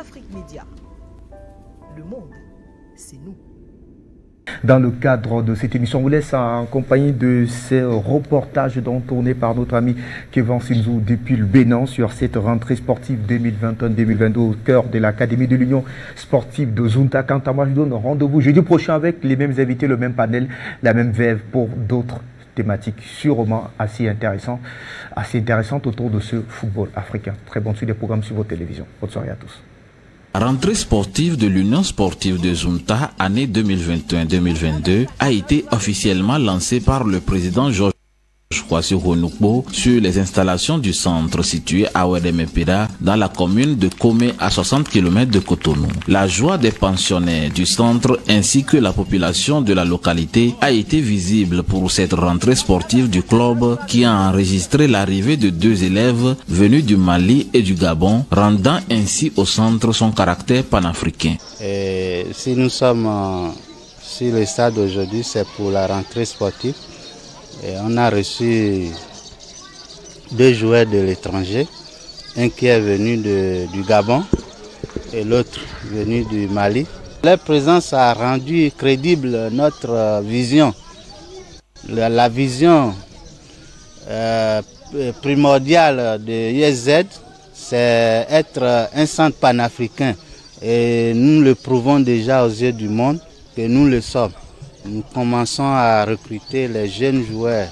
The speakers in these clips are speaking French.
Afrique Média. Le monde, c'est nous. Dans le cadre de cette émission, on vous laisse en compagnie de ces reportages dont tournés par notre ami Kevin Sinzou depuis le Bénin sur cette rentrée sportive 2021-2022 au cœur de l'Académie de l'Union sportive de Zunta. Quant à moi, je donne rendez-vous jeudi prochain avec les mêmes invités, le même panel, la même vève pour d'autres thématiques sûrement assez intéressantes autour de ce football africain. Très bonne suite des programmes sur vos télévisions. Bonne soirée à tous. Rentrée sportive de l'Union sportive de Zunta, année 2021-2022, a été officiellement lancée par le président Georges Kwasi Honukbo sur les installations du centre situé à Wedemepira dans la commune de Komé à 60 km de Cotonou. La joie des pensionnaires du centre ainsi que la population de la localité a été visible pour cette rentrée sportive du club qui a enregistré l'arrivée de 2 élèves venus du Mali et du Gabon, rendant ainsi au centre son caractère panafricain. Si nous sommes sur le stade aujourd'hui, c'est pour la rentrée sportive. Et on a reçu 2 joueurs de l'étranger, un qui est venu du Gabon et l'autre venu du Mali. Leur présence a rendu crédible notre vision. La vision primordiale de ISZ, c'est être un centre panafricain. Et nous le prouvons déjà aux yeux du monde que nous le sommes. Nous commençons à recruter les jeunes joueurs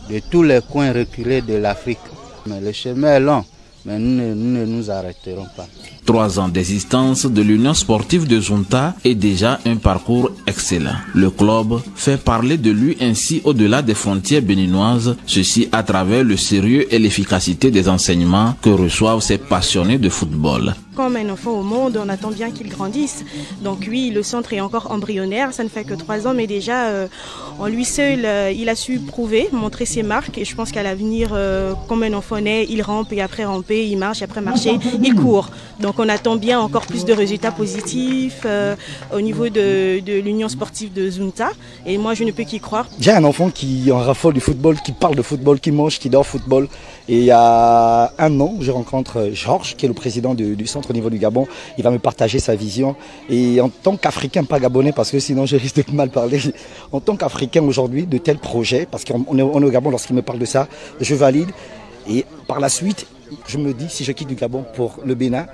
de tous les coins reculés de l'Afrique. Mais le chemin est long, mais nous ne nous arrêterons pas. 3 ans d'existence de l'Union sportive de Zunta est déjà un parcours excellent. Le club fait parler de lui ainsi au-delà des frontières béninoises, ceci à travers le sérieux et l'efficacité des enseignements que reçoivent ces passionnés de football. Comme un enfant au monde, on attend bien qu'il grandisse. Donc oui, le centre est encore embryonnaire, ça ne fait que 3 ans, mais déjà en lui seul, il a su prouver, montrer ses marques. Et je pense qu'à l'avenir, comme un enfant naît, il rampe et après ramper, il marche, et après marcher, il court. Donc on attend bien encore plus de résultats positifs au niveau de l'Union sportive de Zunta. Et moi, je ne peux qu'y croire. J'ai un enfant qui en raffole du football, qui parle de football, qui mange, qui dort football. Et il y a 1 an, je rencontre Georges, qui est le président du centre au niveau du Gabon. Il va me partager sa vision. Et en tant qu'Africain, pas gabonais, parce que sinon je risque de mal parler, en tant qu'Africain aujourd'hui, de tels projets, parce qu'on est au Gabon, lorsqu'il me parle de ça, je valide. Et par la suite, je me dis, si je quitte du Gabon pour le Bénin,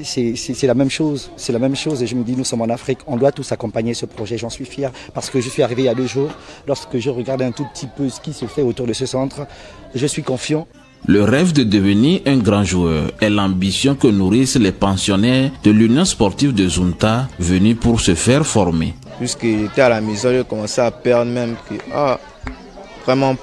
c'est la même chose, c'est la même chose et je me dis nous sommes en Afrique, on doit tous accompagner ce projet, j'en suis fier parce que je suis arrivé il y a 2 jours, lorsque je regarde un tout petit peu ce qui se fait autour de ce centre, je suis confiant. Le rêve de devenir un grand joueur est l'ambition que nourrissent les pensionnaires de l'Union sportive de Zunta venus pour se faire former. Puisqu'il était à la maison, j'ai commencé à perdre même que vraiment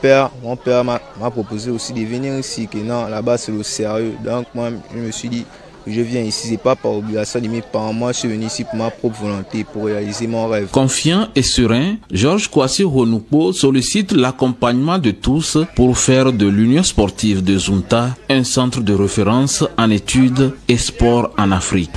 mon père m'a proposé aussi de venir ici, que non, là-bas c'est le sérieux, donc moi je me suis dit je viens ici, c'est pas par obligation de mes parents. Moi, je suis venu ici pour ma propre volonté, pour réaliser mon rêve. Confiant et serein, Georges Kwasi Honukbo sollicite l'accompagnement de tous pour faire de l'Union sportive de Zunta un centre de référence en études et sport en Afrique.